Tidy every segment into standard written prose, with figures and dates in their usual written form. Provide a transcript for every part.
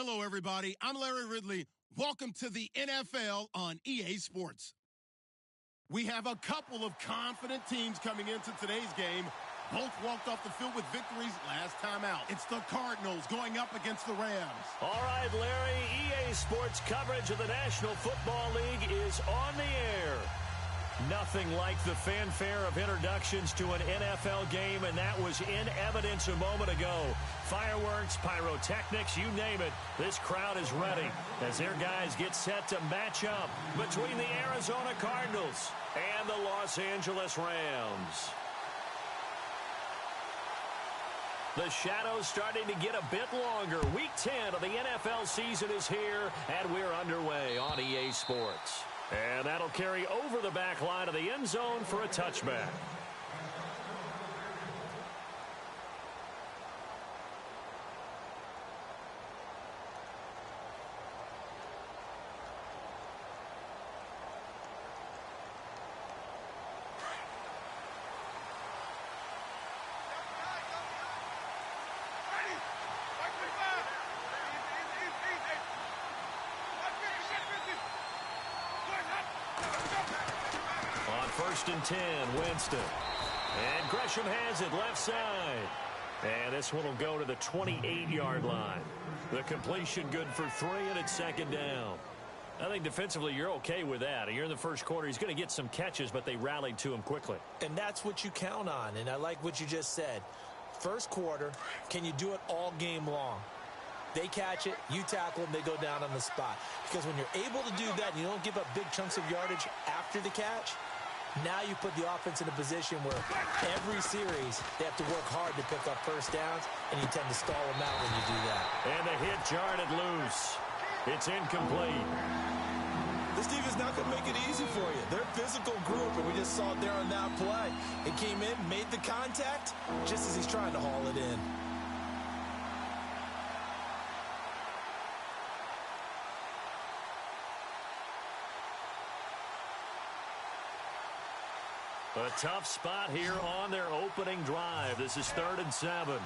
Hello, everybody. I'm Larry Ridley. Welcome to the NFL on EA Sports. We have a couple of confident teams coming into today's game. Both walked off the field with victories last time out. It's the Cardinals going up against the Rams. All right, Larry, EA Sports coverage of the National Football League is on the air. Nothing like the fanfare of introductions to an NFL game, and that was in evidence a moment ago. Fireworks, pyrotechnics, you name it. This crowd is ready as their guys get set to match up between the Arizona Cardinals and the Los Angeles Rams. The shadow's starting to get a bit longer. Week 10 of the NFL season is here, and we're underway on EA Sports. And that'll carry over the back line of the end zone for a touchback. First and 10, Winston. And Gresham has it left side. And this one will go to the 28-yard line. The completion good for 3, and it's second down. I think defensively you're okay with that. You're in the first quarter. He's going to get some catches, but they rallied to him quickly. And that's what you count on, and I like what you just said. First quarter, can you do it all game long? They catch it, you tackle them, they go down on the spot. Because when you're able to do that, and you don't give up big chunks of yardage after the catch, now you put the offense in a position where every series they have to work hard to pick up first downs, and you tend to stall them out when you do that. And the hit jarred it loose. It's incomplete. This defense is not going to make it easy for you. They're a physical group, and we just saw it there on that play. It came in, made the contact, just as he's trying to haul it in. A tough spot here on their opening drive. This is 3rd and 7.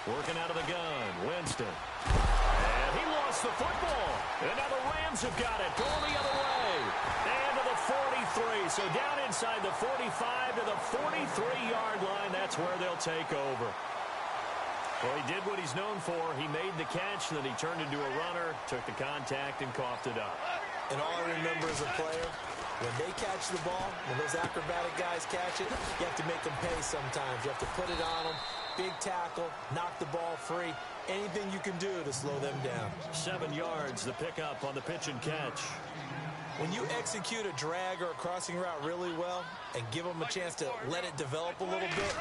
Working out of the gun, Winston. And he lost the football. And now the Rams have got it, going the other way. And to the 43. So down inside the 45 to the 43-yard line. That's where they'll take over. Well, he did what he's known for. He made the catch, then he turned into a runner, took the contact, and coughed it up. And all I remember as a player, when they catch the ball, when those acrobatic guys catch it, you have to make them pay sometimes. You have to put it on them, big tackle, knock the ball free, anything you can do to slow them down. 7 yards, the pickup on the pitch and catch. When you execute a drag or a crossing route really well and give them a chance to let it develop a little bit,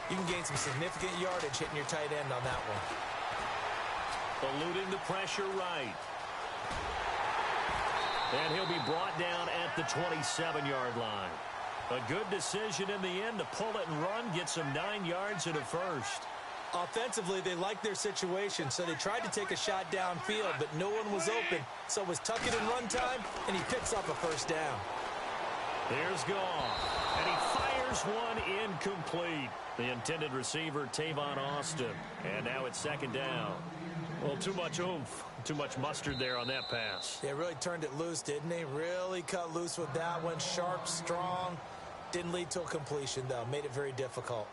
you can gain some significant yardage hitting your tight end on that one. Eluding the pressure right. And he'll be brought down at the 27-yard line. A good decision in the end to pull it and run, get some 9 yards and a first. Offensively, they liked their situation, so they tried to take a shot downfield, but no one was open. So it was tuck it and run time, and he picks up a first down. Here's Goff, and he fires one incomplete. The intended receiver, Tavon Austin. And now it's second down. Well, too much oomph, too much mustard there on that pass. They really turned it loose, didn't they? Really cut loose with that one. Sharp, strong. Didn't lead to a completion, though. Made it very difficult.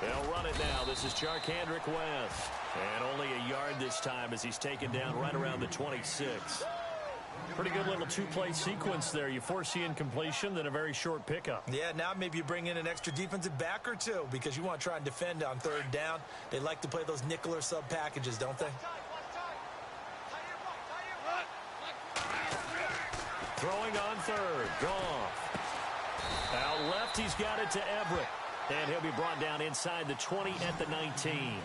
They'll run it now. This is Charkandrick West. And only a yard this time as he's taken down right around the 26. Pretty good little two-play sequence there. You force the incompletion, then a very short pickup. Yeah, now maybe you bring in an extra defensive back or two because you want to try and defend on 3rd down. They like to play those nickel or sub packages, don't they? Throwing on 3rd. Goff. Out left, he's got it to Everett. And he'll be brought down inside the 20 at the 19.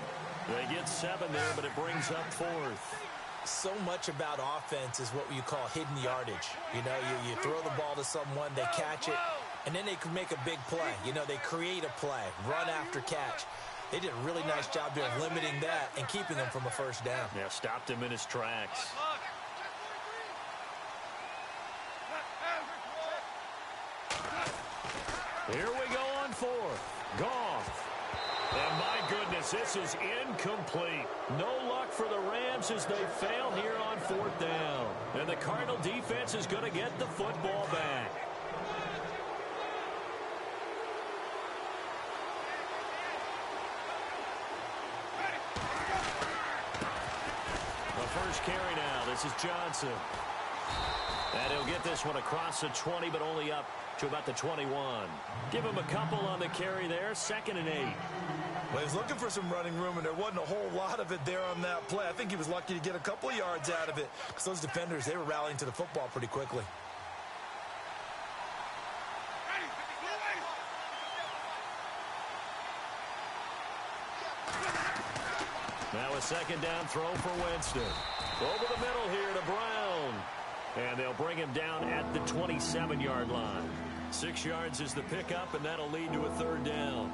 They get 7 there, but it brings up 4th. So much about offense is what you call hidden yardage. You know, you throw the ball to someone, they catch it, and then they can make a big play. You know, they create a play, run after catch. They did a really nice job there of limiting that and keeping them from a first down. Yeah, stopped him in his tracks. Here we go on fourth. Goff. And my goodness, this is incomplete. No luck for the Rams as they fail here on fourth down. And the Cardinal defense is going to get the football back. The first carry now. This is Johnson. And he'll get this one across the 20, but only up to about the 21. Give him a couple on the carry there. 2nd and 8. Well, he was looking for some running room, and there wasn't a whole lot of it there on that play. I think he was lucky to get a couple of yards out of it because those defenders, they were rallying to the football pretty quickly. Now a 2nd down throw for Winston. Over the middle here to Brown. And they'll bring him down at the 27-yard line. 6 yards is the pickup, and that'll lead to a 3rd down.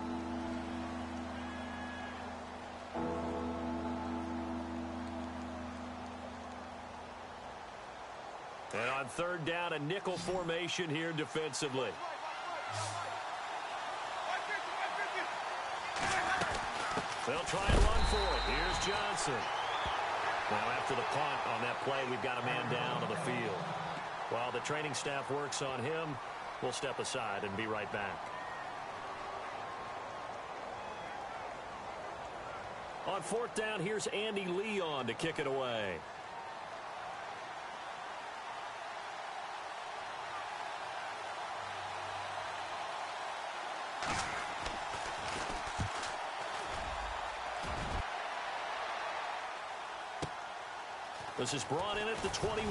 And on 3rd down, a nickel formation here defensively. They'll try and run for it. Here's Johnson. Now, after the punt on that play, we've got a man down on the field. While the training staff works on him, we'll step aside and be right back. On 4th down, here's Andy Leon to kick it away. This is brought in at the 21.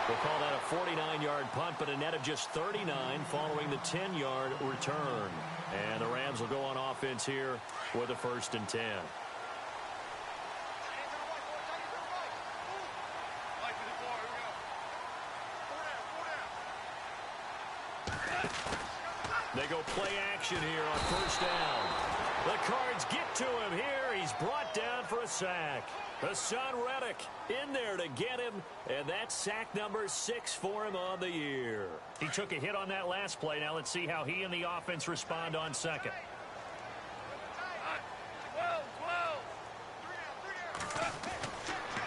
We'll call that a 49-yard punt, but a net of just 39 following the 10-yard return. And the Rams will go on offense here with a 1st and 10. They go play action here on 1st down. The Cards get to him here. He's brought down for a sack. Hassan Reddick in there to get him, and that's sack number 6 for him on the year. He took a hit on that last play. Now let's see how he and the offense respond on 2nd.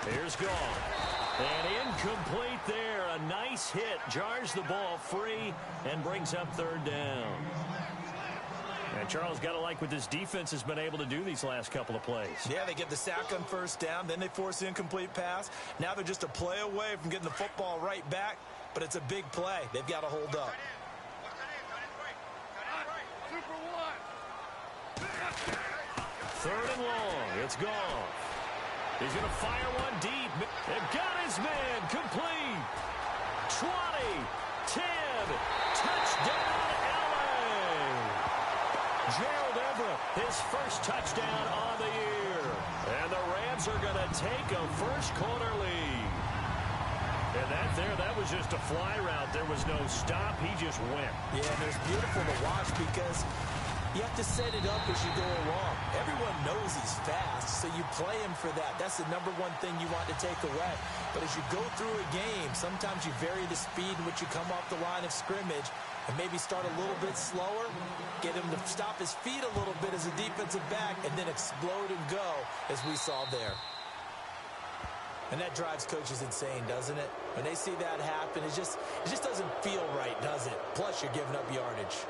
Here's Goff. And incomplete there. A nice hit. Jars the ball free and brings up 3rd down. And Charles, got to like what this defense has been able to do these last couple of plays. Yeah, they get the sack on 1st down, then they force the incomplete pass. Now they're just a play away from getting the football right back, but it's a big play. They've got to hold up. 3rd and long. It's Goff. He's going to fire one deep. And got his man complete. 20, 10, touchdown. Gerald Everett, his first touchdown on the year. And the Rams are going to take a first-quarter lead. And that was just a fly route. There was no stop. He just went. Yeah, and it was beautiful to watch because you have to set it up as you go along. Everyone knows he's fast, so you play him for that. That's the number one thing you want to take away. But as you go through a game, sometimes you vary the speed in which you come off the line of scrimmage and maybe start a little bit slower, get him to stop his feet a little bit as a defensive back, and then explode and go, as we saw there. And that drives coaches insane, doesn't it? When they see that happen, it just doesn't feel right, does it? Plus, you're giving up yardage.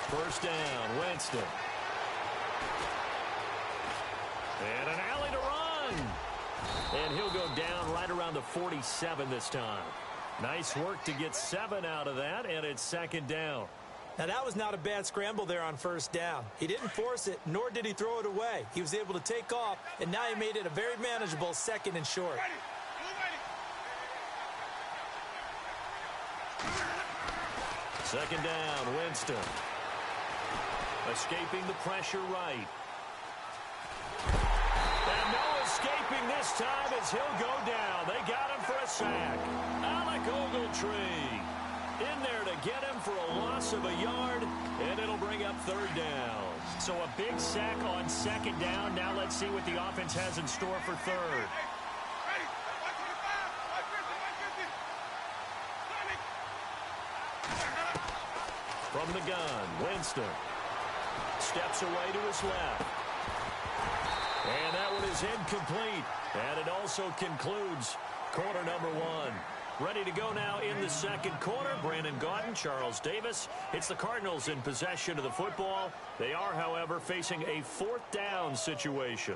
First down, Winston. And an alley to run. And he'll go down right around the 47 this time. Nice work to get 7 out of that, and it's 2nd down. Now, that was not a bad scramble there on 1st down. He didn't force it, nor did he throw it away. He was able to take off, and now he made it a very manageable 2nd and short. Second down, Winston. Escaping the pressure right. And no escaping this time as he'll go down. They got him for a sack. Alec Ogletree in there to get him for a loss of a yard, and it'll bring up third down. So a big sack on second down. Now let's see what the offense has in store for third. From the gun, Winston steps away to his left. And that one is incomplete. And it also concludes quarter number one. Ready to go now in the second quarter. Brandon Gaudin, Charles Davis. It's the Cardinals in possession of the football. They are, however, facing a fourth down situation.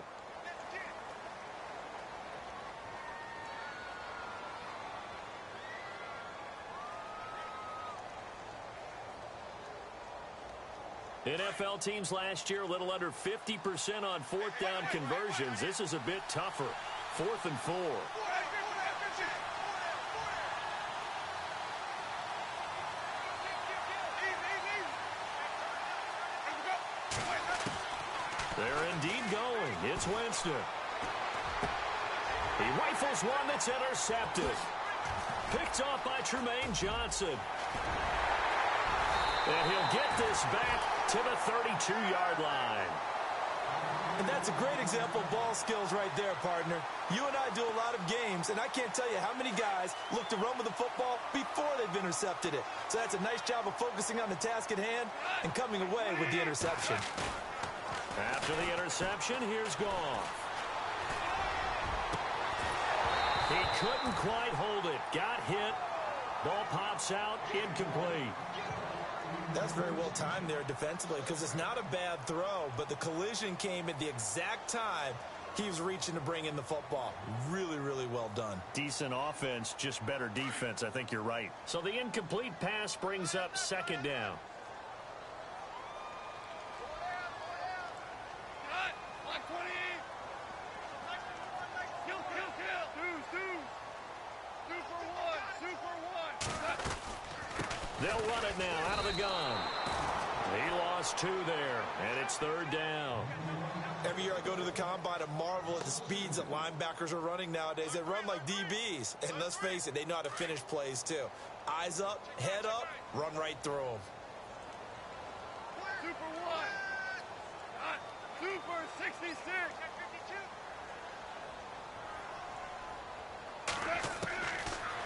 NFL teams last year a little under 50% on fourth down conversions. This is a bit tougher. 4th and 4. They're indeed going. It's Winston. He rifles one that's intercepted. Picked off by Tremaine Johnson. And he'll get this back to the 32-yard line. And that's a great example of ball skills right there, partner. You and I do a lot of games, and I can't tell you how many guys look to run with the football before they've intercepted it. So that's a nice job of focusing on the task at hand and coming away with the interception. After the interception, here's Goff. He couldn't quite hold it. Got hit. Ball pops out. Incomplete. That's very well timed there defensively because it's not a bad throw, but the collision came at the exact time he was reaching to bring in the football. Really, really well done. Decent offense, just better defense. I think you're right. So the incomplete pass brings up second down. They'll run it now out of the gun. He lost 2 there, and it's third down. Every year I go to the combine and marvel at the speeds that linebackers are running nowadays. They run like DBs, and let's face it, they know how to finish plays too. Eyes up, head up, run right through them. Super 1. Super 66.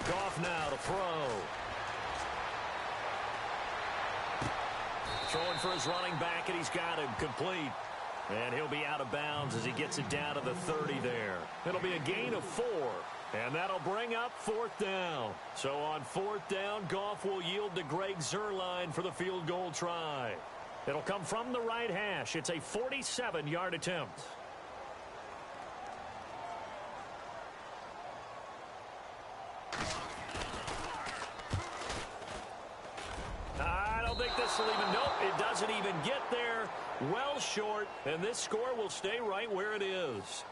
Goff now to throw. Throwing for his running back, and he's got him complete. And he'll be out of bounds as he gets it down to the 30 there. It'll be a gain of 4, and that'll bring up fourth down. So on fourth down, Goff will yield to Greg Zuerlein for the field goal try. It'll come from the right hash. It's a 47-yard attempt. This will even, nope, it doesn't even get there. Well short, and this score will stay right where it is.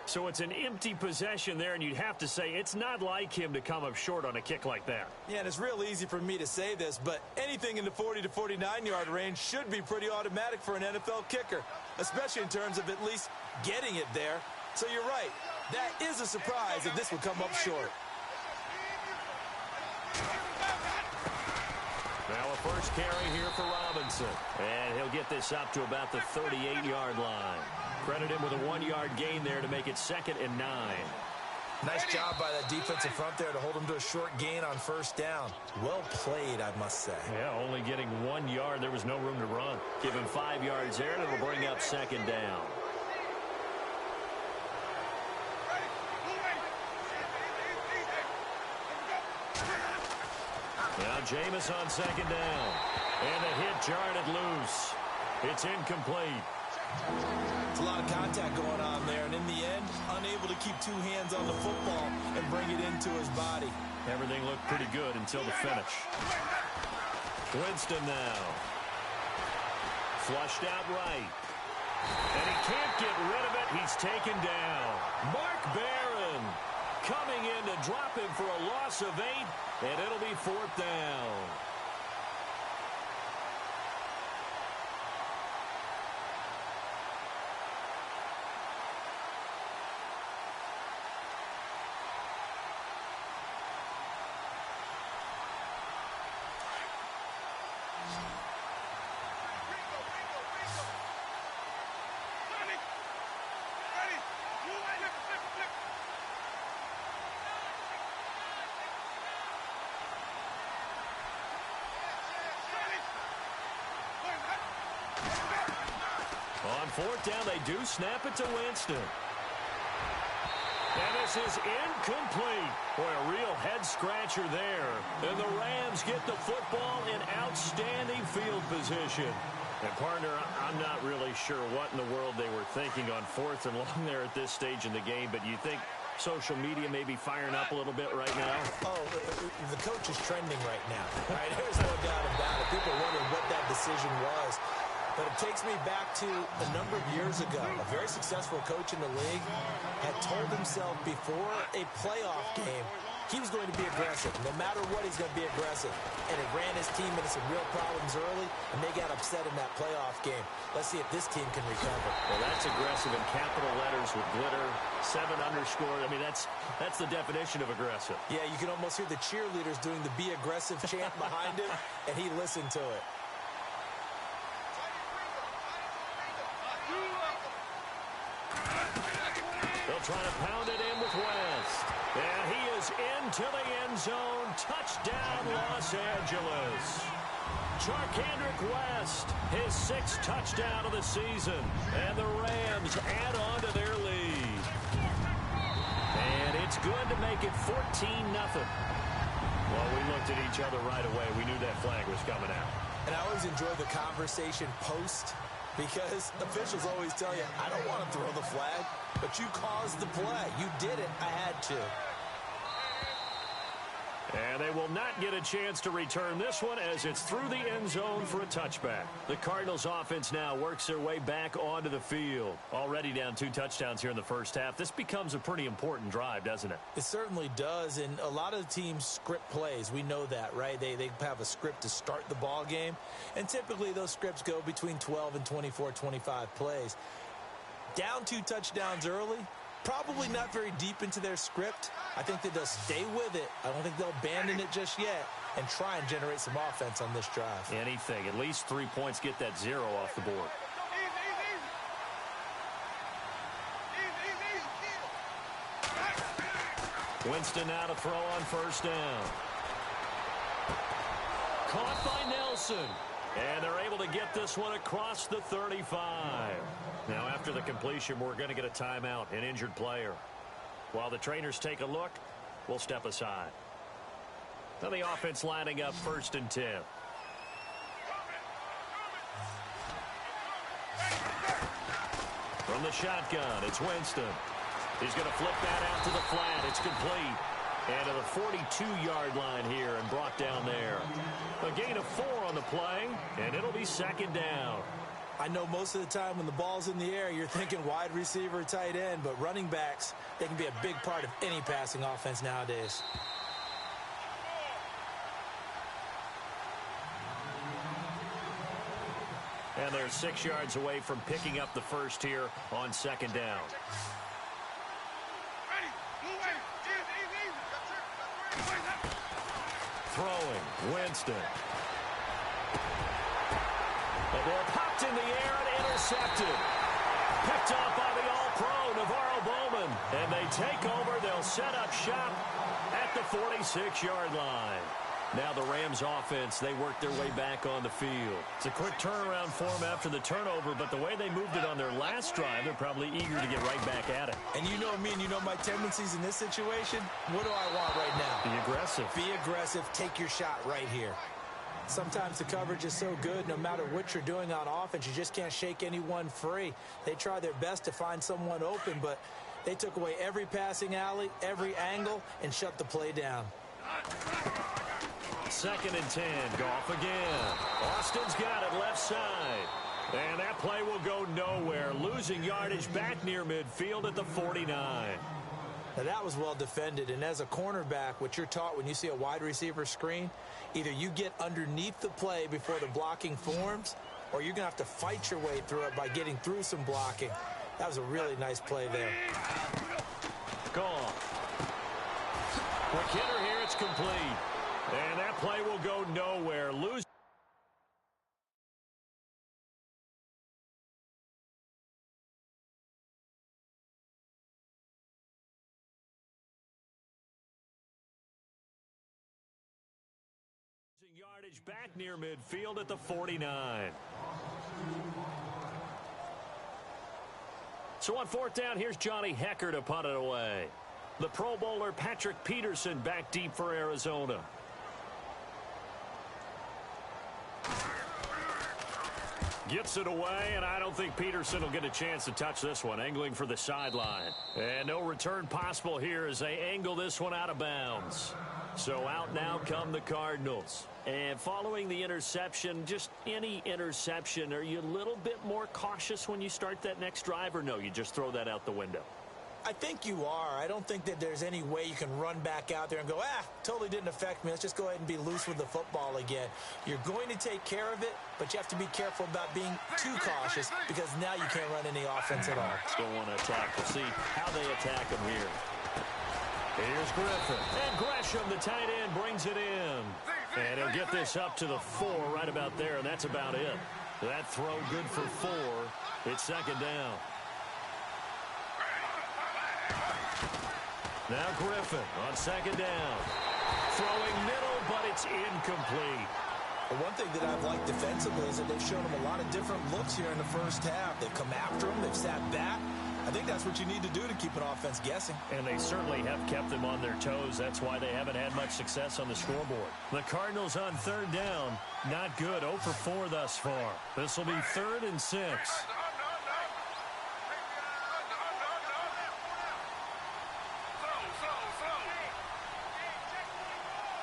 So it's an empty possession there, and you'd have to say it's not like him to come up short on a kick like that. Yeah, and it's real easy for me to say this, but anything in the 40 to 49-yard range should be pretty automatic for an NFL kicker, especially in terms of at least getting it there. So you're right. That is a surprise if this would come up short. Now a first carry here for Robinson. And he'll get this up to about the 38-yard line. Credit him with a 1-yard gain there to make it 2nd and 9. Nice job by that defensive front there to hold him to a short gain on first down. Well played, I must say. Yeah, only getting 1 yard. There was no room to run. Give him 5 yards there, and it'll bring up 2nd down. Now Jameis on 2nd down. And a hit jarred it loose. It's incomplete. It's a lot of contact going on there, and in the end, unable to keep 2 hands on the football and bring it into his body. Everything looked pretty good until the finish. Winston now. Flushed out right. And he can't get rid of it. He's taken down. Mark Barron coming in to drop him for a loss of 8, and it'll be 4th down. fourth down, they do snap it to Winston. And this is incomplete. Boy, a real head-scratcher there. And the Rams get the football in outstanding field position. And, partner, I'm not really sure what in the world they were thinking on fourth and long there at this stage in the game, but you think social media may be firing up a little bit right now? Oh, the coach is trending right now. Right? There's no doubt about it. People are wondering what that decision was. But it takes me back to a number of years ago. A very successful coach in the league had told himself before a playoff game he was going to be aggressive. No matter what, he's going to be aggressive. And it ran his team into some real problems early, and they got upset in that playoff game. Let's see if this team can recover. Well, that's aggressive in capital letters with glitter, 7 underscore. I mean, that's the definition of aggressive. Yeah, you can almost hear the cheerleaders doing the be aggressive chant behind him, and he listened to it. They'll try to pound it in with West. And he is into the end zone. Touchdown, Los Angeles. Charkandrick West, his 6th touchdown of the season. And the Rams add on to their lead. And it's good to make it 14-0. Well, we looked at each other right away. We knew that flag was coming out. And I always enjoy the conversation post, because officials always tell you, I don't want to throw the flag, but you caused the play. You did it. I had to. And they will not get a chance to return this one as it's through the end zone for a touchback. The Cardinals offense now works their way back onto the field. Already down 2 touchdowns here in the first half. This becomes a pretty important drive, doesn't it? It certainly does, and a lot of teams script plays. We know that, right? They have a script to start the ball game, and typically those scripts go between 12 and 24, 25 plays. Down 2 touchdowns early, probably not very deep into their script. I think that they'll stay with it. I don't think they'll abandon it just yet and try and generate some offense on this drive. Anything. At least 3 points, get that 0 off the board. Winston now to throw on first down. Caught by Nelson. And they're able to get this one across the 35. Now, after the completion, we're going to get a timeout, an injured player. While the trainers take a look, we'll step aside. Now the offense lining up 1st and 10. From the shotgun, it's Winston. He's going to flip that out to the flat. It's complete. And to the 42-yard line here and brought down there. A gain of 4 on the play, and it'll be 2nd down. I know most of the time when the ball's in the air, you're thinking wide receiver, tight end, but running backs, they can be a big part of any passing offense nowadays. And they're 6 yards away from picking up the first here on 2nd down. Throwing, Winston. The ball popped in the air and intercepted. Picked off by the All-Pro, Navarro Bowman. And they take over. They'll set up shop at the 46-yard line. Now the Rams offense, they work their way back on the field. It's a quick turnaround for them after the turnover, but the way they moved it on their last drive, they're probably eager to get right back at it. And you know me and you know my tendencies in this situation. What do I want right now? Be aggressive. Be aggressive. Take your shot right here. Sometimes the coverage is so good, no matter what you're doing on offense, you just can't shake anyone free. They try their best to find someone open, but they took away every passing alley, every angle, and shut the play down. 2nd and 10. Goff again. Austin's got it left side. And that play will go nowhere. Losing yardage back near midfield at the 49. Now that was well defended, and as a cornerback, what you're taught when you see a wide receiver screen, either you get underneath the play before the blocking forms, or you're going to have to fight your way through it by getting through some blocking. That was a really nice play there. Goff. Quick hitter here, it's complete. And that play will go nowhere. Losing yardage back near midfield at the 49. So on fourth down, here's Johnny Hecker to punt it away. The Pro Bowler Patrick Peterson back deep for Arizona. Gets it away, and I don't think Peterson will get a chance to touch this one. Angling for the sideline. And no return possible here as they angle this one out of bounds. So out now come the Cardinals. And following the interception, just any interception, are you a little bit more cautious when you start that next drive, or no, you just throw that out the window? I think you are. I don't think that there's any way you can run back out there and go, totally didn't affect me. Let's just go ahead and be loose with the football again. You're going to take care of it, but you have to be careful about being too cautious because now you can't run any offense at all. Still want to attack. We'll see how they attack him here. Here's Griffin. And Gresham, the tight end, brings it in. And he'll get this up to the 4 right about there, and that's about it. That throw good for 4. It's second down. Now Griffin on second down. Throwing middle, but it's incomplete. Well, one thing that I've liked defensively is that they've shown him a lot of different looks here in the first half. They've come after him. They've sat back. I think that's what you need to do to keep an offense guessing. And they certainly have kept them on their toes. That's why they haven't had much success on the scoreboard. The Cardinals on third down. Not good. 0 for 4 thus far. This will be 3rd and 6.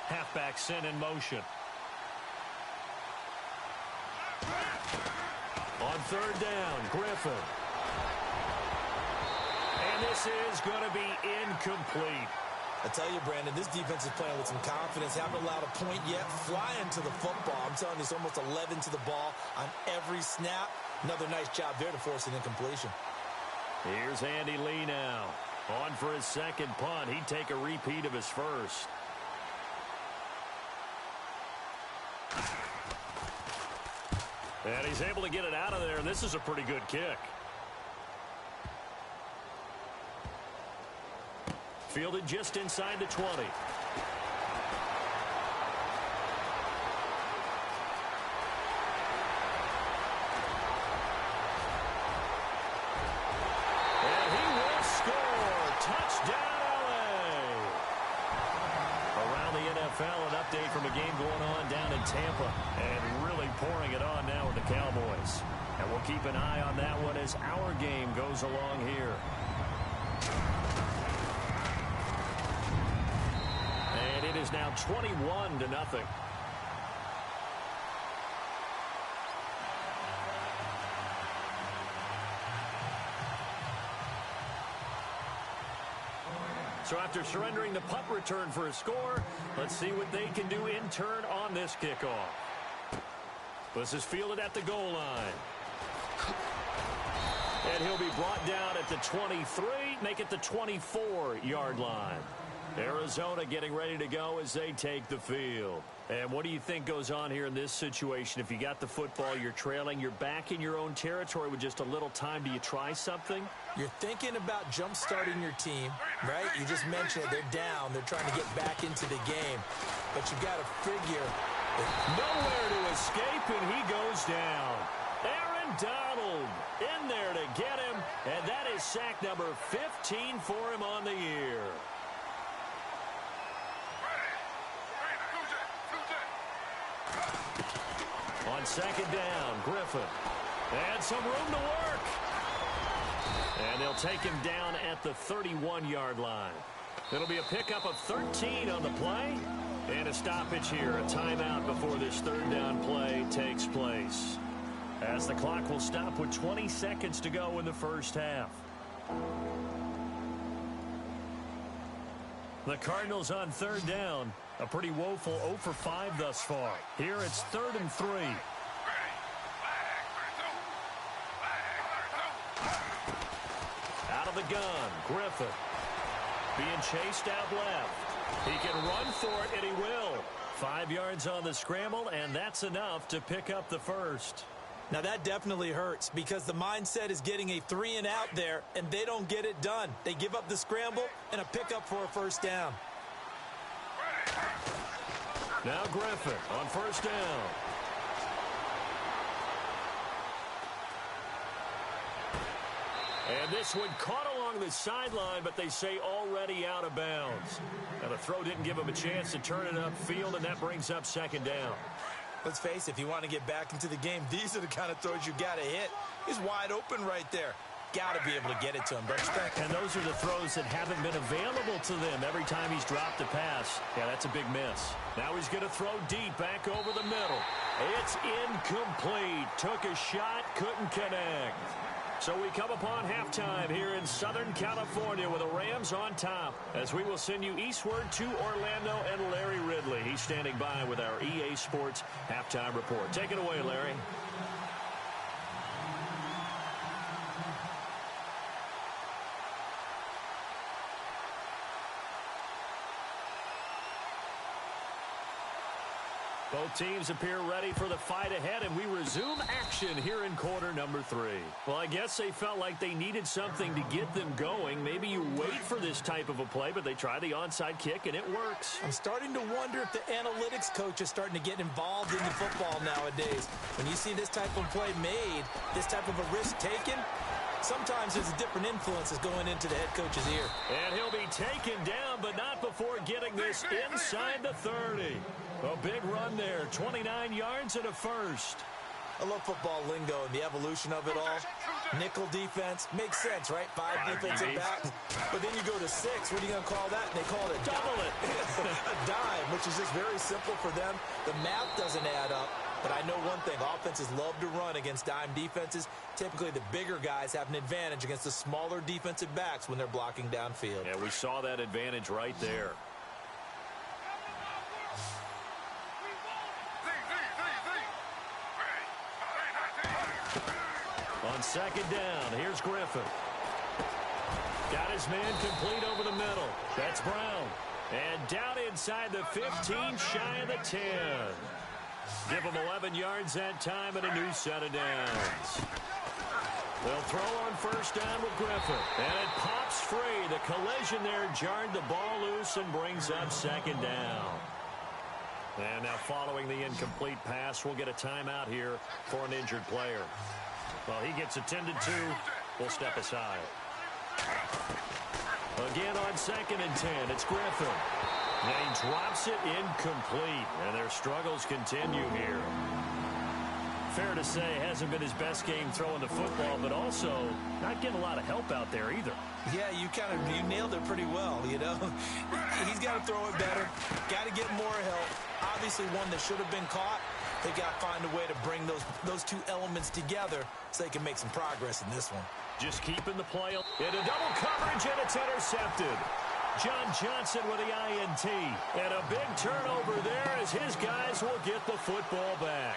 Halfback sent in motion. On third down, Griffin. And this is going to be incomplete. I tell you, Brandon, this defense is playing with some confidence. Haven't allowed a point yet. Flying to the football. I'm telling you, it's almost 11 to the ball on every snap. Another nice job there to force an incompletion. Here's Andy Lee now. On for his second punt. He'd take a repeat of his first. And he's able to get it out of there. This is a pretty good kick. Fielded just inside the 20. And he will score. Touchdown, LA. Around the NFL, an update from a game going on down in Tampa. And really pouring it on now with the Cowboys. And we'll keep an eye on that one as our game goes along here. And it is now 21-0. So after surrendering the punt return for a score, let's see what they can do in turn on this kickoff. This is fielded at the goal line. And he'll be brought down at the 23, make it the 24-yard line. Arizona getting ready to go as they take the field. And what do you think goes on here in this situation? If you got the football, you're trailing, you're back in your own territory with just a little time. Do you try something? You're thinking about jump-starting your team, right? You just mentioned it. They're down. They're trying to get back into the game. But you got to figure. Nowhere to escape, and he goes down. Aaron Donald in there to get him, and that is sack number 15 for him on the year. On second down, Griffin. And some room to work. And they'll take him down at the 31-yard line. It'll be a pickup of 13 on the play. And a stoppage here, a timeout before this third down play takes place. As the clock will stop with 20 seconds to go in the first half. The Cardinals on third down. A pretty woeful 0 for 5 thus far. Here it's 3rd and 3. Out of the gun, Griffin. Being chased out left. He can run for it, and he will. 5 yards on the scramble, and that's enough to pick up the first. Now, that definitely hurts because the mindset is getting a 3-and-out there, and they don't get it done. They give up the scramble and a pickup for a first down. Now Griffin on first down. And this one caught along the sideline, but they say already out of bounds. Now, the throw didn't give him a chance to turn it upfield, and that brings up second down. Let's face it, if you want to get back into the game, these are the kind of throws you got to hit. He's wide open right there. Got to be able to get it to him, don't you think? And those are the throws that haven't been available to them every time he's dropped a pass. Yeah, that's a big miss. Now he's going to throw deep back over the middle. It's incomplete. Took a shot, couldn't connect. So we come upon halftime here in Southern California with the Rams on top, as we will send you eastward to Orlando and Larry Ridley. He's standing by with our EA Sports halftime report. Take it away, Larry. Both teams appear ready for the fight ahead, and we resume action here in quarter number 3. Well, I guess they felt like they needed something to get them going. Maybe you wait for this type of a play, but they try the onside kick, and it works. I'm starting to wonder if the analytics coach is starting to get involved in the football nowadays. When you see this type of play made, this type of a risk taken, sometimes there's different influences going into the head coach's ear. And he'll be taken down, but not before getting this inside the 30. A big run there, 29 yards and a first. I love football lingo and the evolution of it all. Nickel defense makes sense, right? 5 defensive backs. But then you go to 6. What are you going to call that? And they call it a double it. A dime, which is just very simple for them. The math doesn't add up. But I know one thing, offenses love to run against dime defenses. Typically, the bigger guys have an advantage against the smaller defensive backs when they're blocking downfield. Yeah, we saw that advantage right there. On second down, here's Griffin. Got his man complete over the middle. That's Brown. And down inside the 15, shy of the 10. Give him 11 yards that time and a new set of downs. They'll throw on first down with Griffin. And it pops free. The collision there jarred the ball loose and brings up second down. And now following the incomplete pass, we'll get a timeout here for an injured player. Well, he gets attended to. We'll step aside. Again on second and 10, it's Griffin. And he drops it incomplete, and their struggles continue here. Fair to say, hasn't been his best game throwing the football, but also not getting a lot of help out there either. Yeah, you nailed it pretty well, you know. He's got to throw it better, got to get more help. Obviously one that should have been caught. They got to find a way to bring those two elements together so they can make some progress in this one. Just keeping the play into double coverage, and it's intercepted. John Johnson with the INT. And a big turnover there as his guys will get the football back.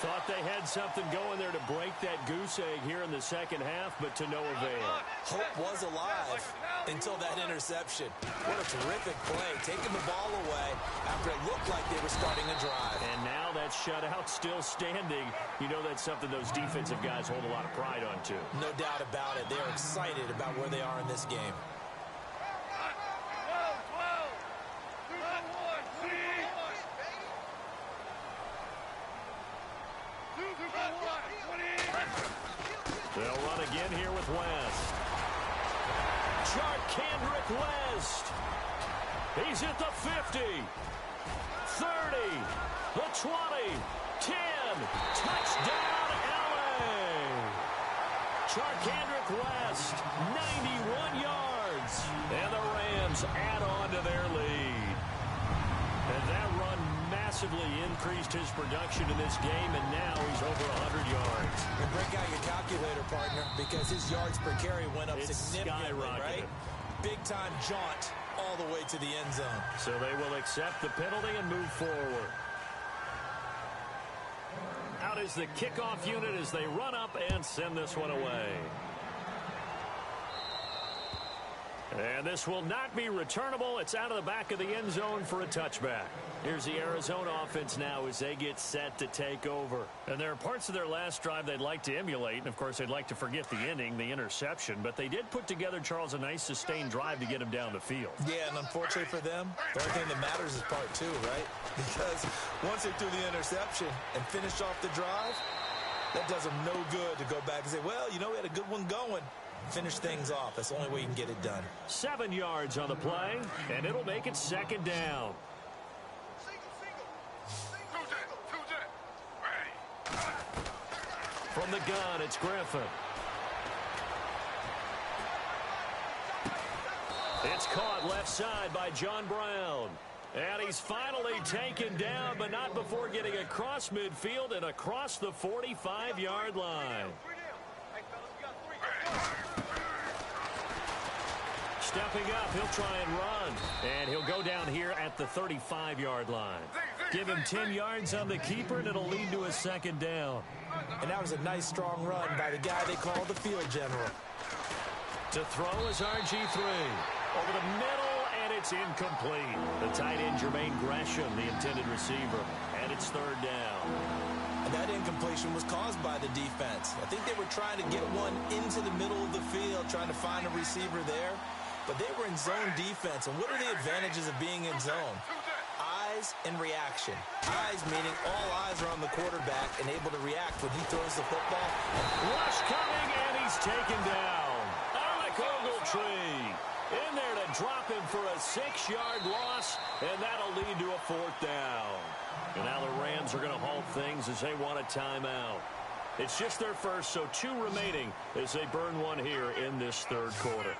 Thought they had something going there to break that goose egg here in the second half, but to no avail. Hope was alive until that interception. What a terrific play, taking the ball away after it looked like they were starting a drive. And now that shutout still standing. You know that's something those defensive guys hold a lot of pride on, too. No doubt about it. They're excited about where they are in this game. They'll run again here with West. Kendrick West. He's at the 50, 30, the 20, 10. Touchdown, LA. Kendrick West, 91 yards. And the Rams add on to their lead. And that run massively increased his production in this game, and now he's over 100 yards. And break out your calculator, partner, because his yards per carry went up significantly, right? Big-time jaunt all the way to the end zone. So they will accept the penalty and move forward. Out is the kickoff unit as they run up and send this one away. And this will not be returnable. It's out of the back of the end zone for a touchback. Here's the Arizona offense now as they get set to take over. And there are parts of their last drive they'd like to emulate. And, of course, they'd like to forget the inning, the interception. But they did put together, Charles, a nice sustained drive to get him down the field. Yeah, and unfortunately for them, the only thing that matters is part two, right? Because once they threw the interception and finished off the drive, That does them no good to go back and say, well, you know, we had a good one going. Finish things off. That's the only way you can get it done. 7 yards on the play, and it'll make it second down. From the gun, it's Griffin. It's caught left side by John Brown. And he's finally taken down, but not before getting across midfield and across the 45-yard line. Stepping up, he'll try and run. And he'll go down here at the 35-yard line. Give him 10 yards on the keeper, and it'll lead to a second down. And that was a nice, strong run by the guy they call the field general. To throw is RG3. Over the middle, and it's incomplete. The tight end, Jermaine Gresham, the intended receiver. And it's third down. And that incompletion was caused by the defense. I think they were trying to get one into the middle of the field, trying to find a receiver there. But they were in zone defense. And what are the advantages of being in zone? Eyes and reaction. Eyes meaning all eyes are on the quarterback and able to react when he throws the football. Rush coming, and he's taken down. Alec Ogletree in there to drop him for a 6-yard loss, and that'll lead to a fourth down. And now the Rams are going to halt things as they want a timeout. It's just their first, so 2 remaining as they burn one here in this third quarter.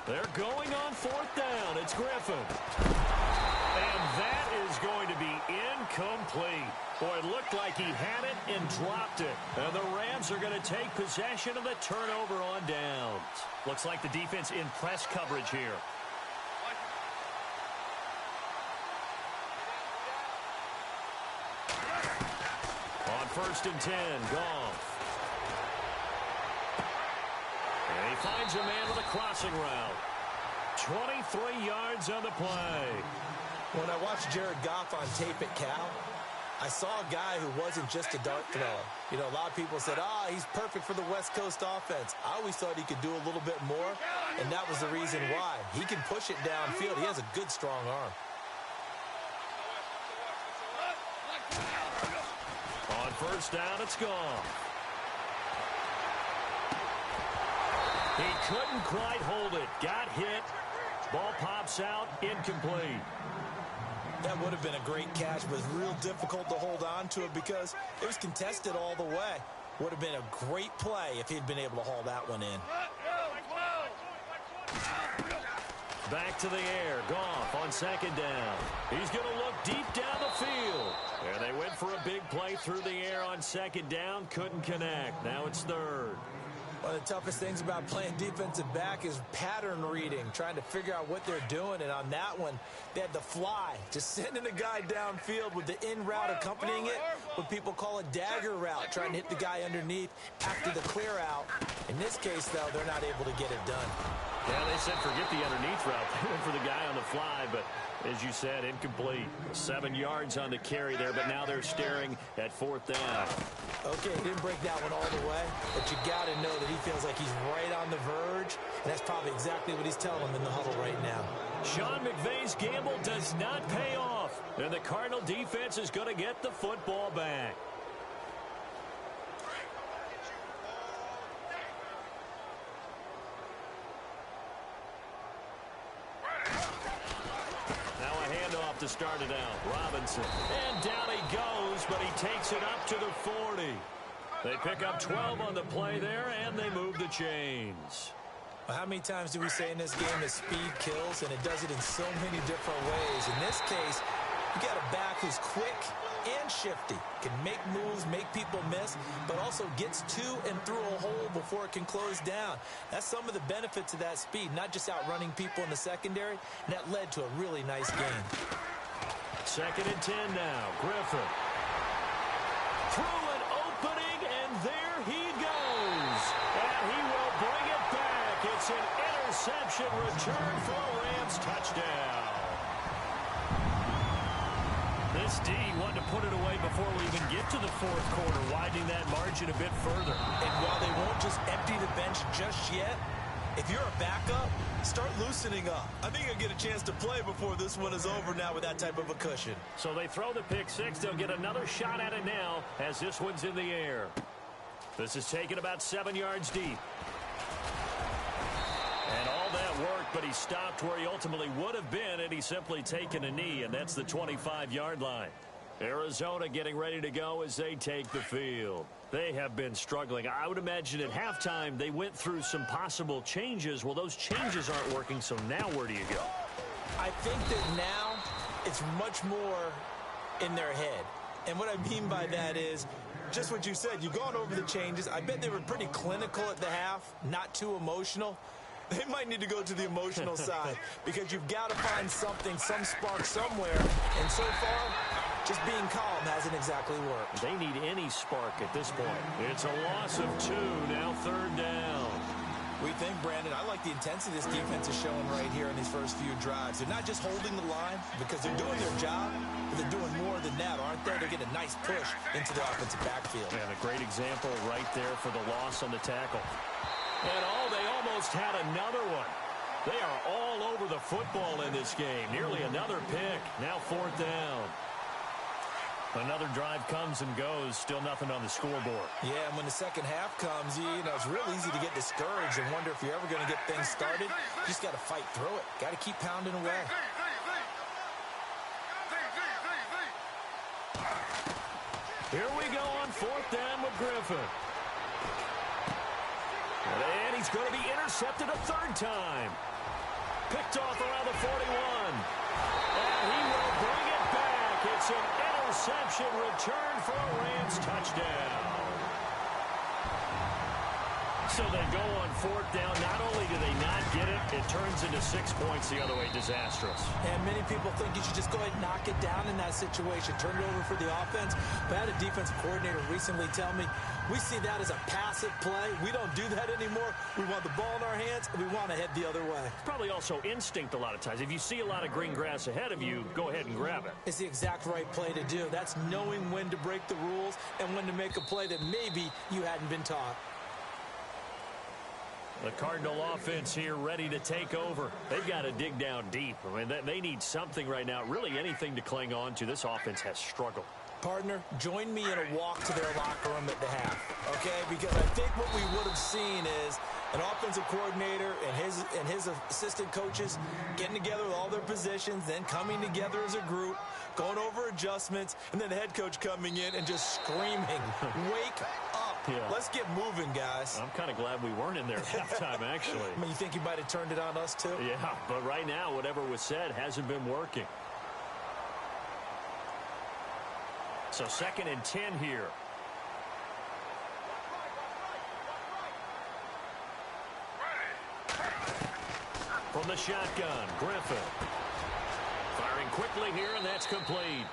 They're going on fourth down. It's Griffin. And that is going to be incomplete. Boy, it looked like he had it and dropped it. And the Rams are going to take possession of the turnover on downs. Looks like the defense in press coverage here. On 1st and 10, Goff. And he finds a man with a crossing route. 23 yards on the play. When I watched Jared Goff on tape at Cal, I saw a guy who wasn't just a dart thrower. You know, a lot of people said, he's perfect for the West Coast offense. I always thought he could do a little bit more, and that was the reason why. He can push it downfield. He has a good, strong arm. On 1st down, it's gone. He couldn't quite hold it. Got hit. Ball pops out. Incomplete. That would have been a great catch, but it's real difficult to hold on to it because it was contested all the way. Would have been a great play if he'd been able to haul that one in. Back to the air. Goff on 2nd down. He's going to look deep down the field. And they went for a big play through the air on 2nd down. Couldn't connect. Now it's 3rd. One of the toughest things about playing defensive back is pattern reading, trying to figure out what they're doing. And on that one, they had the fly, just sending a guy downfield with the in route accompanying it, what people call a dagger route, trying to hit the guy underneath after the clear out. In this case, though, they're not able to get it done. Yeah, they said forget the underneath route. They went for the guy on the fly, but as you said, incomplete. 7 yards on the carry there, but now they're staring at 4th down. Okay, he didn't break that one all the way, but you got to know that he feels like he's right on the verge, and that's probably exactly what he's telling him in the huddle right now. Sean McVay's gamble does not pay off, and the Cardinal defense is going to get the football back. To start it out. Robinson. And down he goes, but he takes it up to the 40. They pick up 12 on the play there, and they move the chains. Well, how many times do we say in this game that speed kills, and it does it in so many different ways? In this case, you got a back who's quick and shifty, can make moves, make people miss, but also gets to and through a hole before it can close down. That's some of the benefits of that speed, not just outrunning people in the secondary, and that led to a really nice game. 2nd and 10 now. Griffin. Through an opening, and there he goes. And he will bring it back. It's an interception return for a Rams touchdown. This D wanted to put it away before we even get to the 4th quarter, widening that margin a bit further. And while they won't just empty the bench just yet, If you're a backup, start loosening up. I think you'll get a chance to play before this one is over now with that type of a cushion. So they throw the pick six. They'll get another shot at it now as this one's in the air. This is taken about 7 yards deep. And all that worked, but he stopped where he ultimately would have been, and he's simply taken a knee, and that's the 25-yard line. Arizona getting ready to go as they take the field. They have been struggling. I would imagine at halftime they went through some possible changes. Well, those changes aren't working, so now where do you go? I think that now it's much more in their head. And what I mean by that is just what you said. You've gone over the changes. I bet they were pretty clinical at the half, not too emotional. They might need to go to the emotional side because you've got to find something, some spark somewhere. And so far, just being calm hasn't exactly worked. They need any spark at this point. It's a loss of 2, now 3rd down. We think, Brandon, I like the intensity this defense is showing right here in these first few drives. They're not just holding the line because they're doing their job, but they're doing more than that, aren't they? They get a nice push into the offensive backfield. And a great example right there for the loss on the tackle. And they almost had another one. They are all over the football in this game. Nearly another pick. Now 4th down. Another drive comes and goes. Still nothing on the scoreboard. Yeah, and when the second half comes, you know, it's real easy to get discouraged and wonder if you're ever going to get things started. You just got to fight through it. Got to keep pounding away. Here we go on 4th down with Griffin. And he's going to be intercepted a 3rd time. Picked off around the 41. And he will bring it back. It's an interception return for a Rams touchdown. So they go on 4th down. Not only do they not get it, it turns into 6 points the other way. Disastrous. And many people think you should just go ahead and knock it down in that situation. Turn it over for the offense. But I had a defensive coordinator recently tell me, we see that as a passive play. We don't do that anymore. We want the ball in our hands, and we want to head the other way. It's probably also instinct a lot of times. If you see a lot of green grass ahead of you, go ahead and grab it. It's the exact right play to do. That's knowing when to break the rules and when to make a play that maybe you hadn't been taught. The Cardinal offense here ready to take over. They've got to dig down deep. I mean, they need something right now, really anything to cling on to. This offense has struggled. Partner, join me in a walk to their locker room at the half, okay? Because I think what we would have seen is an offensive coordinator and his assistant coaches getting together with all their positions, then coming together as a group, going over adjustments, and then the head coach coming in and just screaming, wake up. Yeah. Let's get moving, guys. I'm kind of glad we weren't in there at halftime, actually. I mean, you think you might have turned it on us, too? Yeah, but right now, whatever was said hasn't been working. So 2nd and 10 here. From the shotgun, Griffin. Firing quickly here, and that's complete.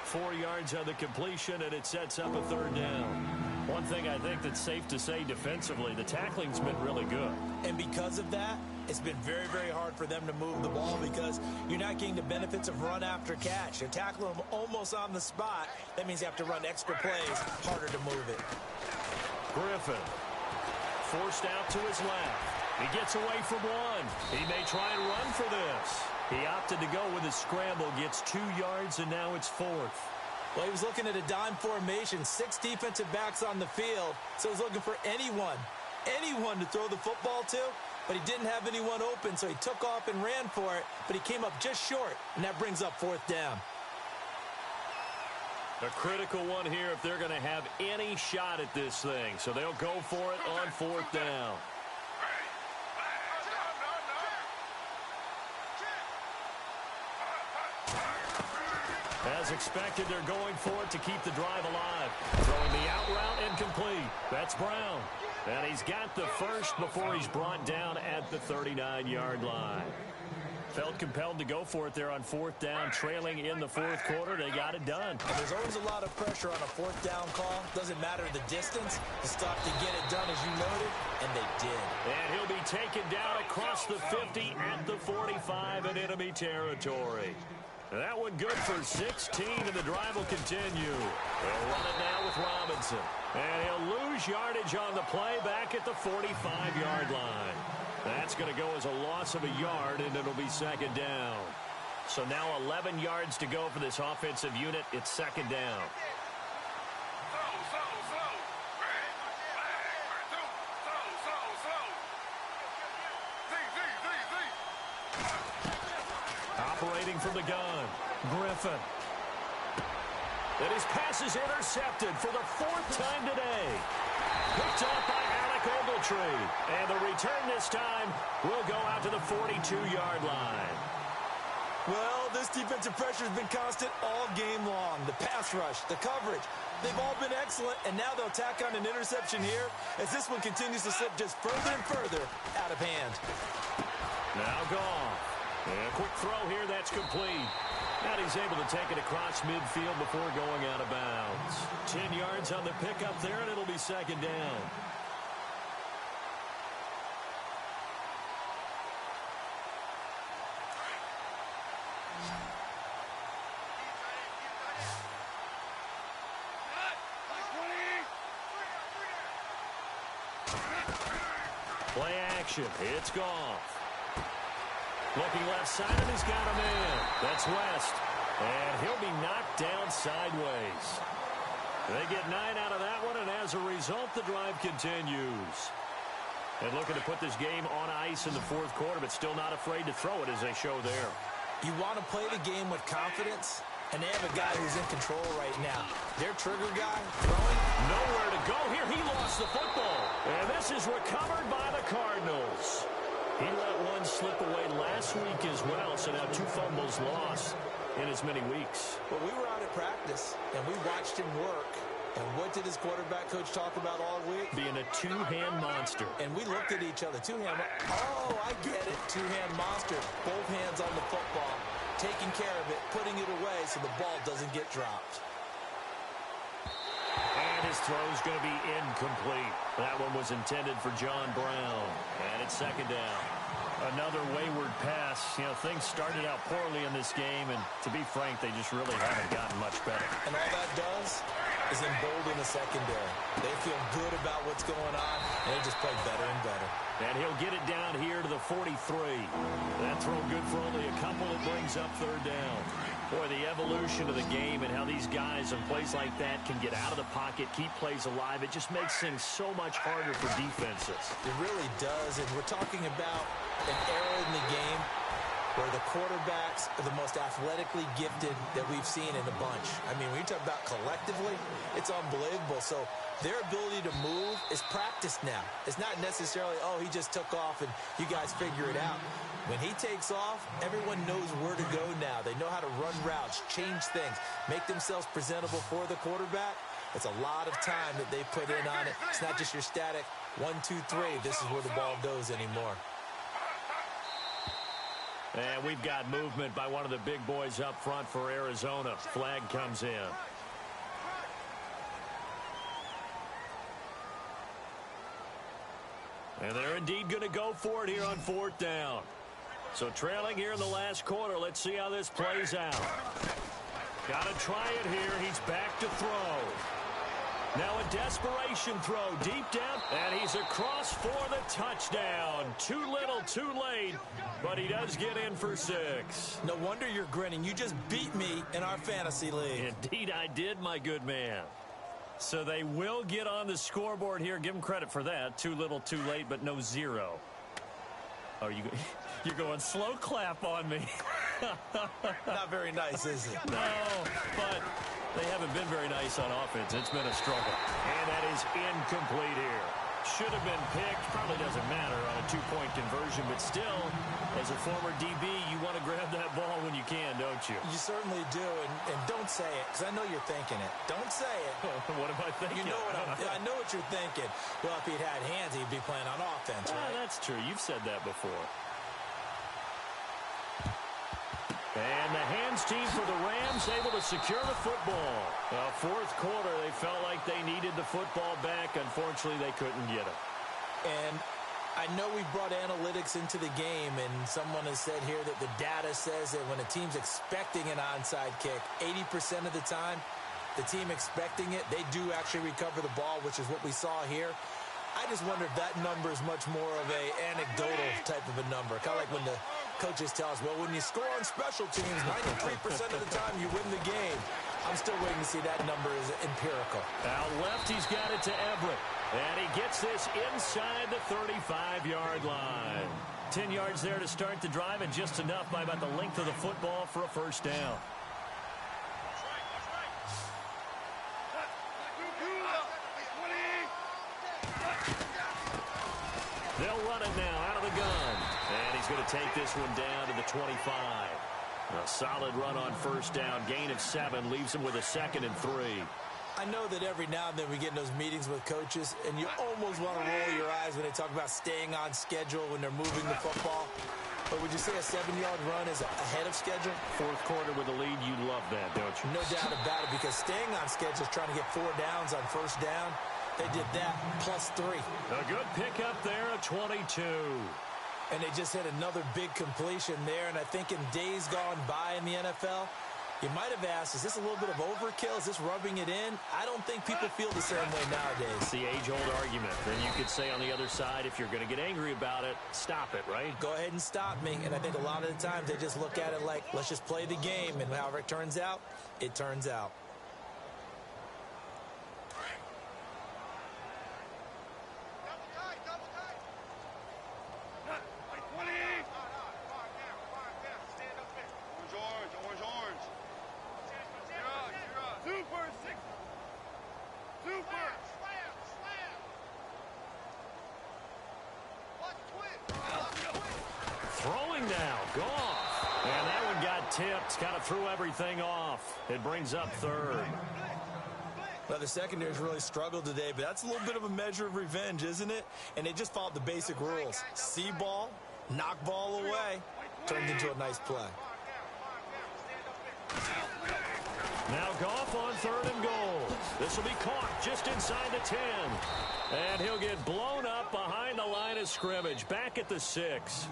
4 yards on the completion, and it sets up a 3rd down. One thing I think that's safe to say defensively, the tackling's been really good. And because of that, it's been very, very hard for them to move the ball because you're not getting the benefits of run after catch. You're tackling them almost on the spot. That means you have to run extra plays, harder to move it. Griffin forced out to his left. He gets away from one. He may try and run for this. He opted to go with a scramble, gets 2 yards, and now it's 4th. Well, he was looking at a dime formation, 6 defensive backs on the field, so he's looking for anyone to throw the football to, but he didn't have anyone open, so he took off and ran for it, but he came up just short, and that brings up 4th down. A critical one here if they're going to have any shot at this thing, so they'll go for it on 4th down. As expected, they're going for it to keep the drive alive. Throwing the out route incomplete. That's Brown. And he's got the first before he's brought down at the 39-yard line. Felt compelled to go for it there on 4th down, trailing in the 4th quarter. They got it done. And there's always a lot of pressure on a 4th down call. Doesn't matter the distance. The stop to get it done, as you noted, and they did. And he'll be taken down across the 50 at the 45 in enemy territory. That one good for 16, and the drive will continue. They'll run it now with Robinson. And he'll lose yardage on the play back at the 45-yard line. That's going to go as a loss of a yard, and it'll be second down. So now 11 yards to go for this offensive unit. It's second down. Operating from the gun, Griffin. And his pass is intercepted for the fourth time today. Picked up by Alec Ogletree. And the return this time will go out to the 42-yard line. Well, this defensive pressure has been constant all game long. The pass rush, the coverage, they've all been excellent, and now they'll tack on an interception here as this one continues to slip just further and further out of hand. Now gone. And a quick throw here, that's complete. And he's able to take it across midfield before going out of bounds. 10 yards on the pickup there, and it'll be second down. Play action. It's Goff. Looking left side, and he's got a man. That's West. And he'll be knocked down sideways. They get 9 out of that one, and as a result, the drive continues. And looking to put this game on ice in the fourth quarter, but still not afraid to throw it as they show there. You want to play the game with confidence, and they have a guy who's in control right now. Their trigger guy throwing. Nowhere to go here. He lost the football. And this is recovered by the Cardinals. He let one slip away last week as well, so now 2 fumbles lost in as many weeks. Well, we were out at practice, and we watched him work. And what did his quarterback coach talk about all week? Being a two-hand monster. And we looked at each other. Two-hand. Oh, I get it. Two-hand monster. Both hands on the football. Taking care of it. Putting it away so the ball doesn't get dropped. And his throw's going to be incomplete. That one was intended for John Brown. And it's second down. Another wayward pass. You know, things started out poorly in this game, and to be frank, they just really haven't gotten much better. And all that does is embolden the secondary. They feel good about what's going on, and they just play better and better. And he'll get it down here to the 43. That throw good for only a couple. It brings up third down. Boy, the evolution of the game and how these guys in plays like that can get out of the pocket, keep plays alive, it just makes things so much harder for defenses. It really does, and we're talking about an era in the game where the quarterbacks are the most athletically gifted that we've seen in a bunch. I mean, when you talk about collectively, it's unbelievable. So their ability to move is practiced now. It's not necessarily, oh, he just took off and you guys figure it out. When he takes off, everyone knows where to go now. They know how to run routes, change things, make themselves presentable for the quarterback. It's a lot of time that they put in on it. It's not just your static 1, 2, 3. This is where the ball goes anymore. And we've got movement by one of the big boys up front for Arizona. Flag comes in. And they're indeed going to go for it here on fourth down. So trailing here in the last quarter. Let's see how this plays out. Got to try it here. He's back to throw. Now a desperation throw deep down, and he's across for the touchdown. Too little, too late, but he does get in for 6. No wonder you're grinning. You just beat me in our fantasy league. Indeed I did, my good man. So they will get on the scoreboard here. Give them credit for that. Too little, too late, but no 0. Oh, you're going slow clap on me. Not very nice, is it? No, but they haven't been very nice on offense. It's been a struggle. And that is incomplete here. Should have been picked. Probably doesn't matter on a 2-point conversion, but still, as a former DB, you want to grab that ball when you can, don't you? You certainly do, and don't say it, because I know you're thinking it. Don't say it. What am I thinking? You know I know what you're thinking. Well, if he'd had hands, he'd be playing on offense, right? That's true. You've said that before. And the hands team for the Rams able to secure the football. Fourth quarter, they felt like they needed the football back. Unfortunately, they couldn't get it. And I know we brought analytics into the game, and someone has said here that the data says that when a team's expecting an onside kick, 80% of the time, the team expecting it, they do actually recover the ball, which is what we saw here. I just wonder if that number is much more of a anecdotal type of a number. Kind of like when the coaches tell us, well, when you score on special teams, 93% of the time you win the game. I'm still waiting to see that number is empirical. Out left, he's got it to Everett. And he gets this inside the 35-yard line. 10 yards there to start the drive, and just enough by about the length of the football for a first down. They'll run it now out of the gun. And he's going to take this one down to the 25. A solid run on first down. Gain of 7 leaves him with a 2nd and 3. I know that every now and then we get in those meetings with coaches, and you almost want to roll your eyes when they talk about staying on schedule when they're moving the football. But would you say a 7-yard run is ahead of schedule? Fourth quarter with a lead, you love that, don't you? No doubt about it, because staying on schedule is trying to get 4 downs on first down. They did that, plus 3. A good pickup there, a 22. And they just hit another big completion there. And I think in days gone by in the NFL, you might have asked, is this a little bit of overkill? Is this rubbing it in? I don't think people feel the same way nowadays. It's the age-old argument. Then you could say on the other side, if you're going to get angry about it, stop it, right? Go ahead and stop me. And I think a lot of the times they just look at it like, let's just play the game. And however it turns out, it turns out. Throwing now, Goff. And that one got tipped, kind of threw everything off. It brings up 3rd. Well, the secondary's really struggled today, but that's a little bit of a measure of revenge, isn't it? And they just followed the basic rules. See ball, knock ball away, turned into a nice play. Now Goff on 3rd and goal. This will be caught just inside the 10. And he'll get blown up behind the line of scrimmage, back at the 6.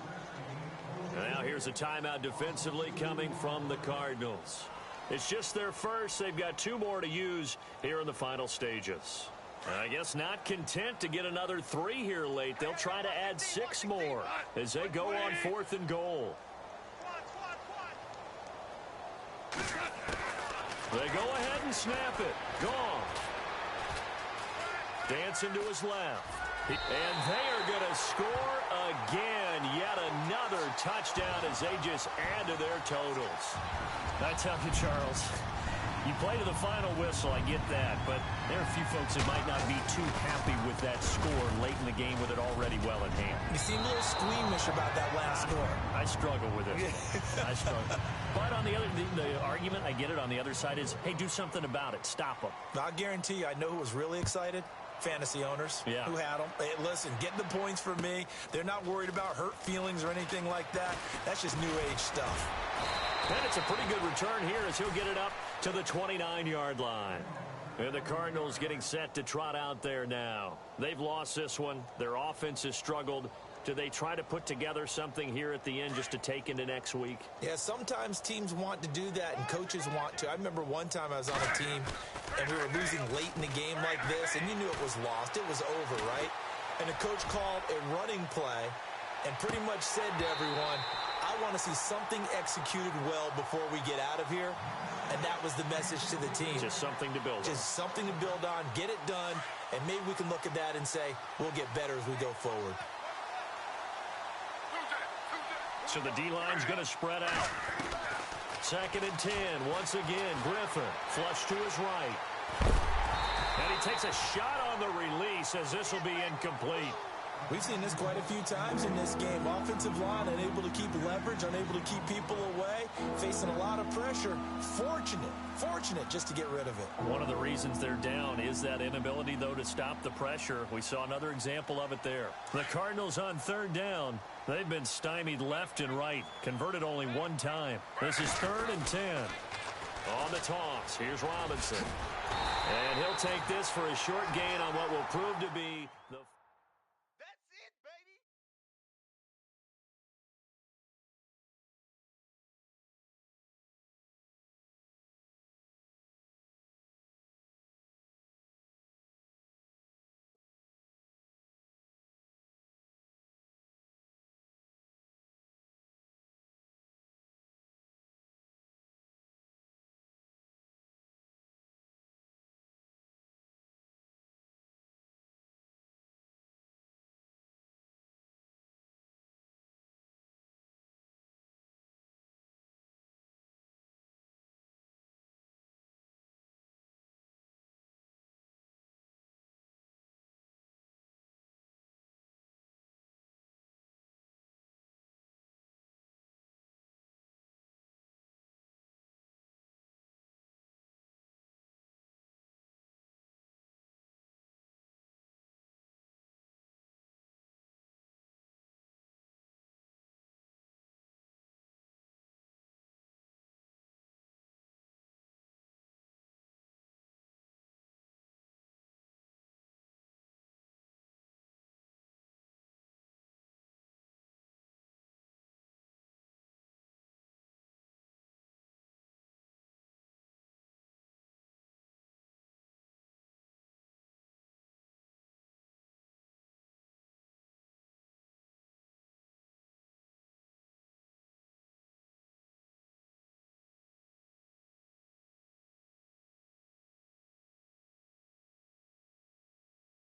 Now here's a timeout defensively coming from the Cardinals. It's just their first. They've got 2 more to use here in the final stages. I guess not content to get another 3 here late. They'll try to add 6 more as they go on 4th and goal. They go ahead and snap it. Goff. Dancing to his left. And they are going to score again. Yet another touchdown as they just add to their totals. I tell you, Charles, you play to the final whistle, I get that, but there are a few folks that might not be too happy with that score late in the game with it already well in hand. You seem a little squeamish about that last score. I struggle with it. I struggle. But on the other, the argument, I get it, on the other side is, hey, do something about it. Stop them. I'll guarantee you, I know who was really excited. Fantasy owners who had them. Hey, listen, get the points for me. They're not worried about hurt feelings or anything like that. That's just new age stuff. And it's a pretty good return here as he'll get it up to the 29-yard line. And the Cardinals getting set to trot out there now. They've lost this one. Their offense has struggled. Do they try to put together something here at the end just to take into next week? Yeah, sometimes teams want to do that and coaches want to. I remember one time I was on a team and we were losing late in the game like this, and you knew it was lost. It was over, right? And the coach called a running play and pretty much said to everyone, I want to see something executed well before we get out of here. And that was the message to the team. Just something to build on. Just something to build on, get it done, and maybe we can look at that and say, we'll get better as we go forward. So the D-line's going to spread out. 2nd and 10. Once again, Griffin flush to his right. And he takes a shot on the release as this will be incomplete. We've seen this quite a few times in this game. Offensive line unable to keep leverage, unable to keep people away, facing a lot of pressure. Fortunate just to get rid of it. One of the reasons they're down is that inability, though, to stop the pressure. We saw another example of it there. The Cardinals on 3rd down. They've been stymied left and right, converted only 1 time. This is 3rd and 10. On the toss, here's Robinson. And he'll take this for a short gain on what will prove to be the